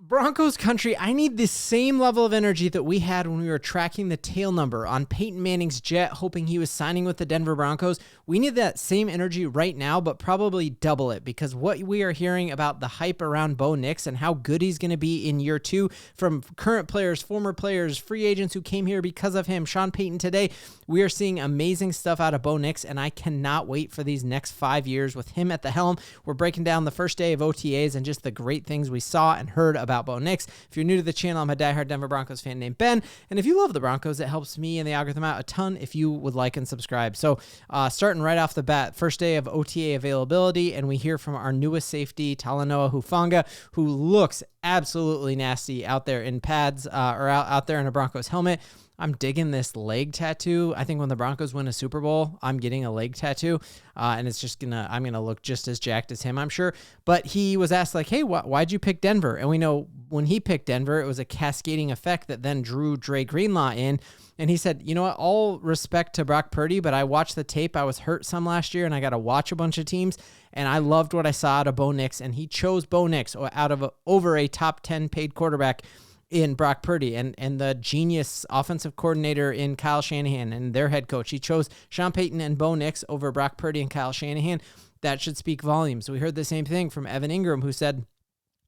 Broncos Country, I need the same level of energy that we had when we were tracking the tail number on Payton Manning's jet, hoping he was signing with the Denver Broncos. We need that same energy right now, but probably double it, because what we are hearing about the hype around Bo Nix and how good he's going to be in year two from current players, former players, free agents who came here because of him, Sean Payton today, we are seeing amazing stuff out of Bo Nix, and I cannot wait for these next 5 years with him at the helm. We're breaking down the first day of OTAs and just the great things we saw and heard about Bo Nix. If you're new to the channel, I'm a diehard Denver Broncos fan named Ben, and if you love the Broncos, it helps me and the algorithm out a ton if you would like and subscribe. So starting right off the bat, first day of OTA availability, and we hear from our newest safety, Talanoa Huffanga, who looks absolutely nasty out there in pads or out there in a Broncos helmet. I'm digging this leg tattoo. I think when the Broncos win a Super Bowl, I'm getting a leg tattoo, and it's just I'm gonna look just as jacked as him, I'm sure. But he was asked, like, hey, why'd you pick Denver? And we know when he picked Denver, it was a cascading effect that then drew Dre Greenlaw in. And he said, you know what, all respect to Brock Purdy, but I watched the tape. I was hurt some last year, and I got to watch a bunch of teams, and I loved what I saw out of Bo Nix, and he chose Bo Nix over a top 10 paid quarterback in Brock Purdy and the genius offensive coordinator in Kyle Shanahan and their head coach. He chose Sean Payton and Bo Nix over Brock Purdy and Kyle Shanahan. That should speak volumes. We heard the same thing from Evan Ingram, who said,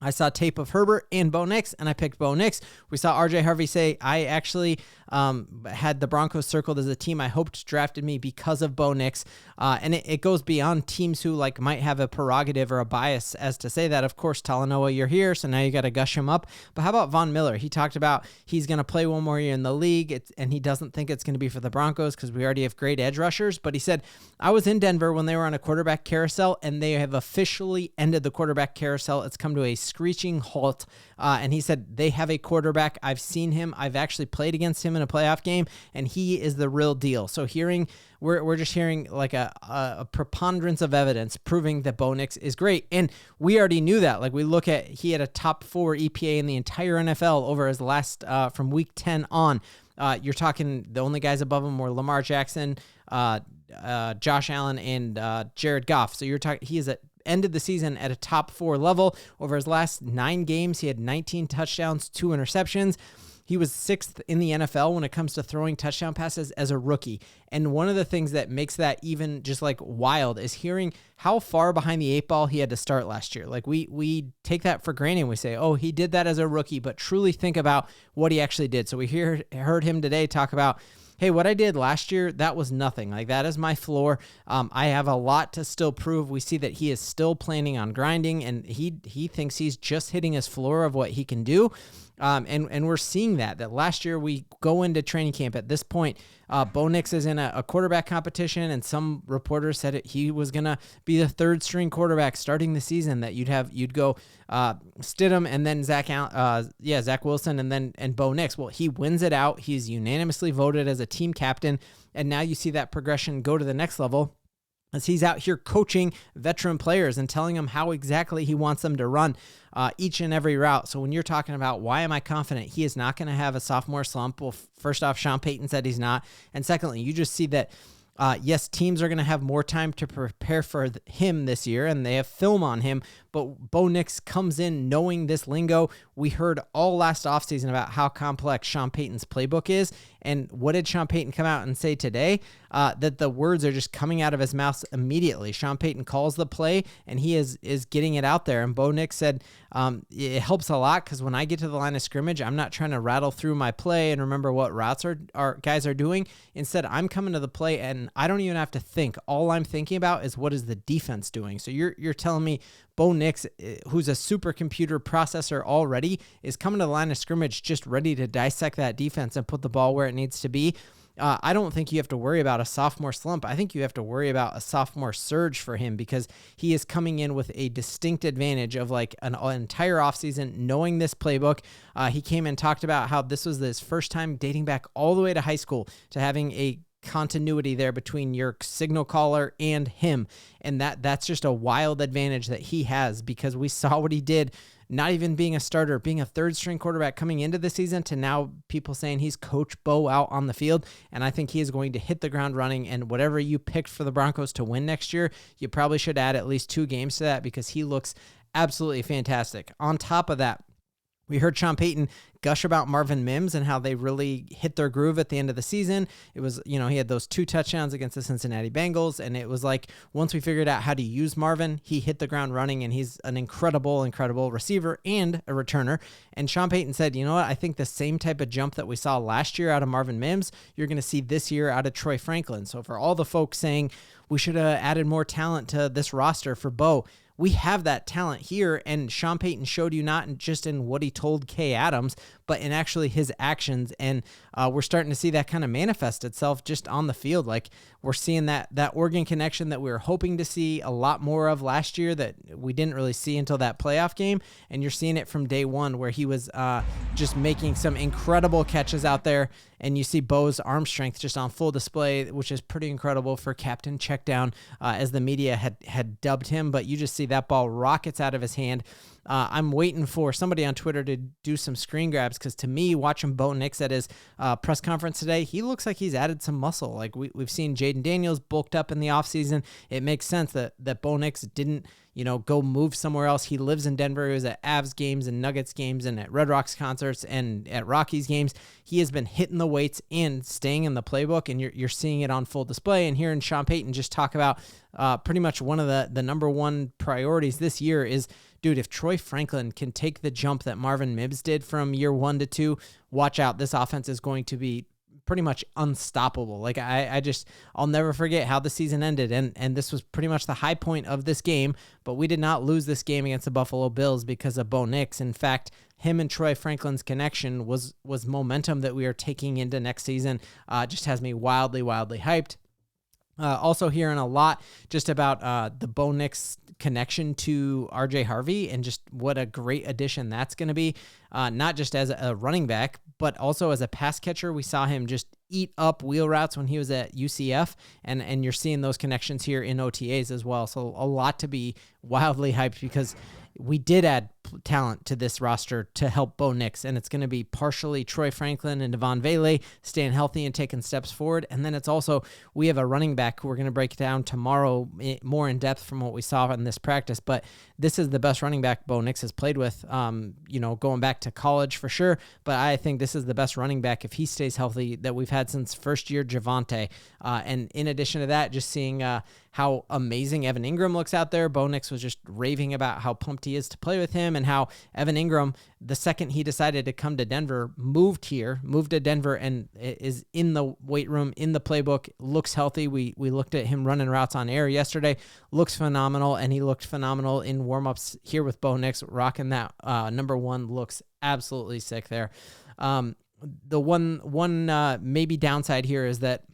I saw tape of Herbert and Bo Nix, and I picked Bo Nix. We saw RJ Harvey say, I actually had the Broncos circled as a team I hoped drafted me because of Bo Nix. And it goes beyond teams who like might have a prerogative or a bias as to say that. Of course, Talanoa, you're here, so now you got to gush him up. But how about Vonn Miller? He talked about he's going to play one more year in the league, and he doesn't think it's going to be for the Broncos because we already have great edge rushers. But he said, I was in Denver when they were on a quarterback carousel, and they have officially ended the quarterback carousel. It's come to a screeching halt. And he said, they have a quarterback. I've seen him. I've actually played against him in a playoff game, and he is the real deal. So we're just hearing like a preponderance of evidence proving that Bo Nix is great. And we already knew that. Like, we look at, he had a top 4 EPA in the entire NFL over his last, from week 10 on. You're talking, the only guys above him were Lamar Jackson, Josh Allen, and Jared Goff. So you're talking, he is ended the season at a top 4 level. Over his last 9 games, he had 19 touchdowns, 2 interceptions. He was 6th in the NFL when it comes to throwing touchdown passes as a rookie. And one of the things that makes that even just like wild is hearing how far behind the 8 ball he had to start last year. Like, we take that for granted. We say, oh, he did that as a rookie, but truly think about what he actually did. So we heard him today talk about, hey, what I did last year, that was nothing. Like, that is my floor. I have a lot to still prove. We see that he is still planning on grinding, and he thinks he's just hitting his floor of what he can do. And we're seeing that last year we go into training camp at this point, Bo Nix is in a quarterback competition, and some reporters said he was going to be the 3rd string quarterback starting the season, that you'd go Stidham and then Zach Wilson and Bo Nix. Well, he wins it out. He's unanimously voted as a team captain. And now you see that progression go to the next level as he's out here coaching veteran players and telling them how exactly he wants them to run each and every route. So when you're talking about why am I confident he is not going to have a sophomore slump, well, first off, Sean Payton said he's not. And secondly, you just see that, yes, teams are going to have more time to prepare for him this year, and they have film on him, but Bo Nix comes in knowing this lingo. We heard all last offseason about how complex Sean Payton's playbook is, and what did Sean Payton come out and say today? That the words are just coming out of his mouth immediately. Sean Payton calls the play, and he is getting it out there, and Bo Nix said, it helps a lot because when I get to the line of scrimmage, I'm not trying to rattle through my play and remember what routes our guys are doing. Instead, I'm coming to the play, and I don't even have to think. All I'm thinking about is what is the defense doing. So you're telling me Bo Nix, who's a supercomputer processor already, is coming to the line of scrimmage just ready to dissect that defense and put the ball where it needs to be. I don't think you have to worry about a sophomore slump. I think you have to worry about a sophomore surge for him because he is coming in with a distinct advantage of like an entire offseason knowing this playbook. He came and talked about how this was his first time dating back all the way to high school to having a continuity there between your signal caller and him. And that's just a wild advantage that he has because we saw what he did, not even being a starter, being a 3rd string quarterback coming into the season to now people saying he's Coach Bo out on the field. And I think he is going to hit the ground running, and whatever you picked for the Broncos to win next year, you probably should add at least 2 games to that because he looks absolutely fantastic. On top of that, We heard Sean Payton gush about Marvin Mims and how they really hit their groove at the end of the season. It was, he had those 2 touchdowns against the Cincinnati Bengals, and it was like once we figured out how to use Marvin, he hit the ground running, and he's an incredible receiver and a returner. And Sean Payton said, you know what, I think the same type of jump that we saw last year out of Marvin Mims, you're going to see this year out of Troy Franklin. So for all the folks saying we should have added more talent to this roster for Bo, we have that talent here, and Sean Payton showed you not just in what he told Kay Adams, but in actually his actions, and we're starting to see that kind of manifest itself just on the field. Like we're seeing that Oregon connection that we were hoping to see a lot more of last year that we didn't really see until that playoff game, and you're seeing it from day one where he was just making some incredible catches out there, and you see Bo's arm strength just on full display, which is pretty incredible for Captain Checkdown, as the media had dubbed him, but you just see that ball rockets out of his hand. I'm waiting for somebody on Twitter to do some screen grabs, because to me, watching Bo Nix at his press conference today, he looks like he's added some muscle. Like we've seen Jaden Daniels bulked up in the offseason. It makes sense that Bo Nix didn't go move somewhere else. He lives in Denver. He was at Avs games and Nuggets games and at Red Rocks concerts and at Rockies games. He has been hitting the weights and staying in the playbook, and you're seeing it on full display. And hearing Sean Payton just talk about pretty much one of the number one priorities this year is, dude, if Troy Franklin can take the jump that Marvin Mims did from year 1 to 2, watch out. This offense is going to be pretty much unstoppable. Like I'll never forget how the season ended, and this was pretty much the high point of this game, but we did not lose this game against the Buffalo Bills because of Bo Nix. In fact, him and Troy Franklin's connection was momentum that we are taking into next season. Just has me wildly hyped. Also hearing a lot just about the Bo Nix connection to RJ Harvey and just what a great addition that's going to be, not just as a running back, but also as a pass catcher. We saw him just eat up wheel routes when he was at UCF, and you're seeing those connections here in OTAs as well. So a lot to be wildly hyped, because we did add talent to this roster to help Bo Nix, and it's going to be partially Troy Franklin and Devon Vele staying healthy and taking steps forward. And then it's also, we have a running back who we're going to break down tomorrow more in depth from what we saw in this practice, but this is the best running back Bo Nix has played with, going back to college for sure, but I think this is the best running back, if he stays healthy, that we've had since first year Javonte. And in addition to that, just seeing how amazing Evan Ingram looks out there. Bo Nix was just raving about how pumped he is to play with him, and how Evan Ingram, the second he decided to come to Denver, moved to Denver, and is in the weight room, in the playbook, looks healthy. We looked at him running routes on air yesterday, looks phenomenal, and he looked phenomenal in warmups here with Bo Nix, rocking that number 1, looks absolutely sick there. The one maybe downside here is that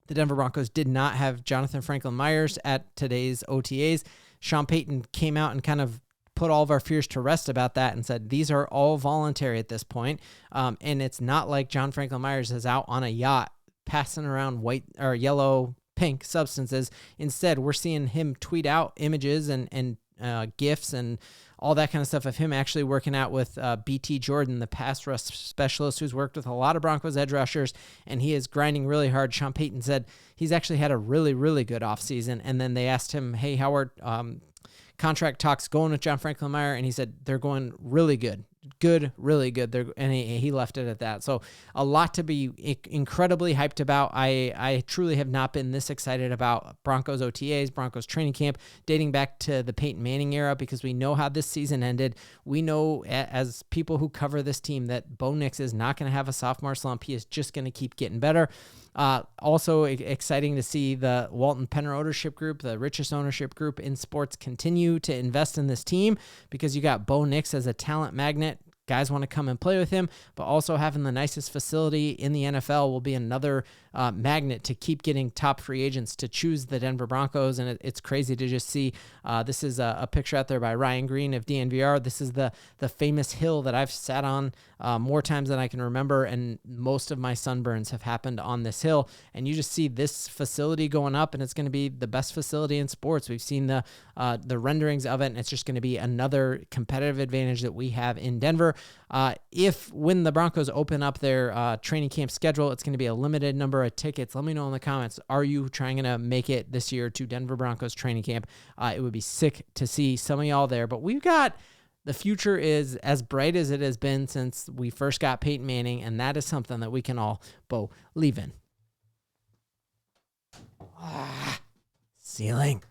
the Denver Broncos did not have Jonathan Franklin Myers at today's OTAs. Sean Payton came out and kind of put all of our fears to rest about that and said these are all voluntary at this point. And it's not like John Franklin Myers is out on a yacht passing around white or yellow, pink substances. Instead, we're seeing him tweet out images and GIFs and all that kind of stuff of him actually working out with BT Jordan, the pass rush specialist who's worked with a lot of Broncos edge rushers, and he is grinding really hard. Sean Payton said he's actually had a really, really good offseason, and then they asked him, hey, how are contract talks going with John Franklin Myers? And he said they're going really good. Really good. And he left it at that. So a lot to be incredibly hyped about. I truly have not been this excited about Broncos OTAs, Broncos training camp, dating back to the Payton Manning era, because we know how this season ended. We know as people who cover this team that Bo Nix is not going to have a sophomore slump. He is just going to keep getting better. Also exciting to see the Walton Penner ownership group, the richest ownership group in sports, continue to invest in this team, because you got Bo Nix as a talent magnet. Guys want to come and play with him, but also having the nicest facility in the NFL will be another magnet to keep getting top free agents to choose the Denver Broncos. And it's crazy to just see, this is a picture out there by Ryan Green of DNVR. This is the famous hill that I've sat on more times than I can remember, and most of my sunburns have happened on this hill. And you just see this facility going up, and it's going to be the best facility in sports. We've seen the renderings of it, and it's just going to be another competitive advantage that we have in Denver. When the Broncos open up their training camp schedule, it's going to be a limited number of tickets. Let me know in the comments, are you trying to make it this year to Denver Broncos training camp? It would be sick to see some of y'all there, but we've got The future is as bright as it has been since we first got Payton Manning, and that is something that we can all believe in. Ceiling.